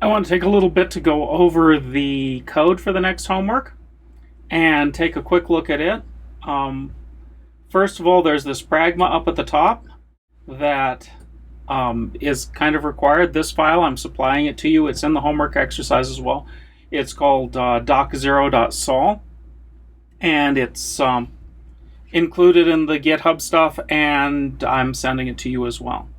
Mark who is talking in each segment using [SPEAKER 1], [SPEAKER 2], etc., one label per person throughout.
[SPEAKER 1] I want to take a little bit to go over the code for the next homework and take a quick look at it. First of all, there's this pragma up at the top that is kind of required. This file, I'm supplying it to you. It's in the homework exercise as well. It's called doc0.sol, and it's included in the GitHub stuff, and I'm sending it to you as well.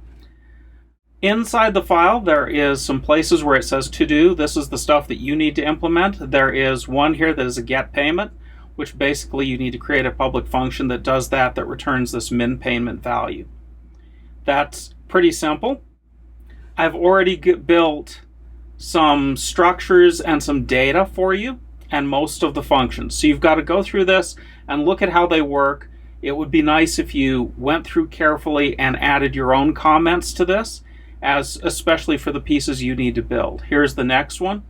[SPEAKER 1] Inside the file, there is some places where it says to do. This is the stuff that you need to implement. There is one here that is a get payment, which basically you need to create a public function that does that returns this min payment value. That's pretty simple. I've already built some structures and some data for you and most of the functions. So you've got to go through this and look at how they work. It would be nice if you went through carefully and added your own comments to this, especially for the pieces you need to build. Here's the next one,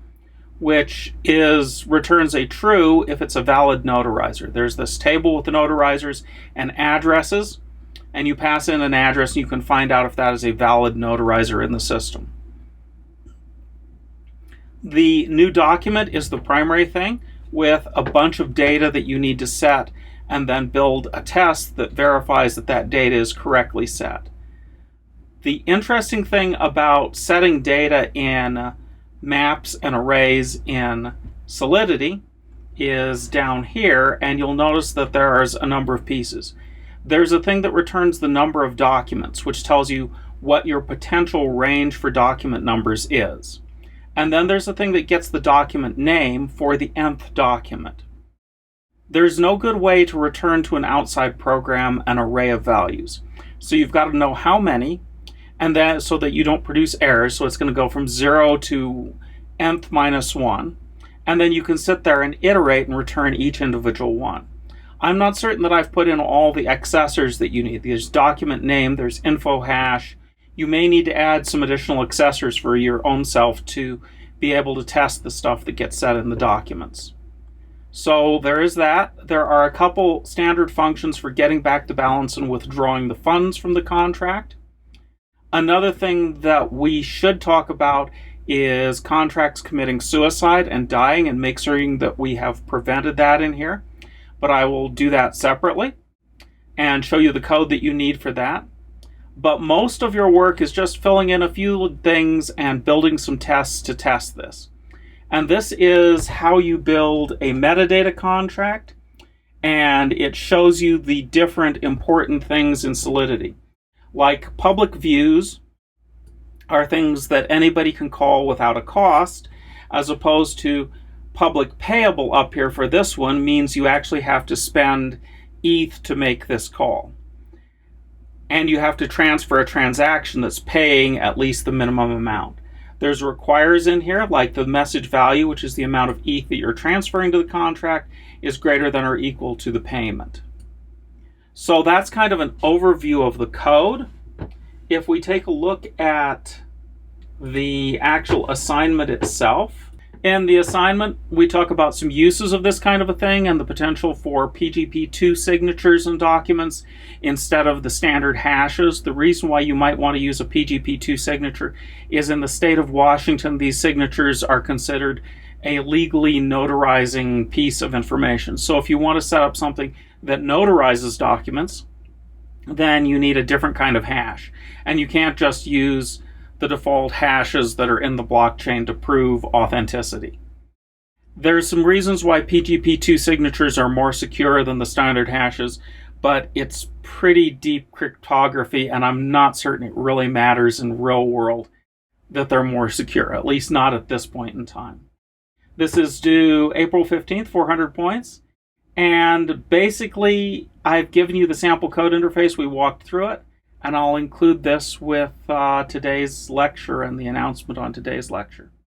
[SPEAKER 1] which returns a true if it's a valid notarizer. There's this table with the notarizers and addresses, and you pass in an address and you can find out if that is a valid notarizer in the system. The new document is the primary thing with a bunch of data that you need to set and then build a test that verifies that that data is correctly set. The interesting thing about setting data in maps and arrays in Solidity is down here, and you'll notice that there's a number of pieces. There's a thing that returns the number of documents, which tells you what your potential range for document numbers is. And then there's a thing that gets the document name for the nth document. There's no good way to return to an outside program an array of values. So you've got to know how many, and then so that you don't produce errors. So it's going to go from 0 to nth minus 1. And then you can sit there and iterate and return each individual one. I'm not certain that I've put in all the accessors that you need. There's document name, there's info hash. You may need to add some additional accessors for your own self to be able to test the stuff that gets set in the documents. So there is that. There are a couple standard functions for getting back the balance and withdrawing the funds from the contract. Another thing that we should talk about is contracts committing suicide and dying, and make certain that we have prevented that in here. But I will do that separately and show you the code that you need for that. But most of your work is just filling in a few things and building some tests to test this. And this is how you build a metadata contract, and it shows you the different important things in Solidity. Like public views are things that anybody can call without a cost, as opposed to public payable up here for this one means you actually have to spend ETH to make this call. And you have to transfer a transaction that's paying at least the minimum amount. There's requires in here, like the message value, which is the amount of ETH that you're transferring to the contract, is greater than or equal to the payment. So that's kind of an overview of the code. If we take a look at the actual assignment itself, in the assignment, we talk about some uses of this kind of a thing and the potential for PGP2 signatures in documents instead of the standard hashes. The reason why you might want to use a PGP2 signature is in the state of Washington, these signatures are considered a legally notarizing piece of information. So if you want to set up something that notarizes documents, then you need a different kind of hash. And you can't just use the default hashes that are in the blockchain to prove authenticity. There's some reasons why PGP2 signatures are more secure than the standard hashes, but it's pretty deep cryptography, and I'm not certain it really matters in real world that they're more secure, at least not at this point in time. This is due April 15th, 400 points. And basically, I've given you the sample code interface. We walked through it. And I'll include this with today's lecture and the announcement on today's lecture.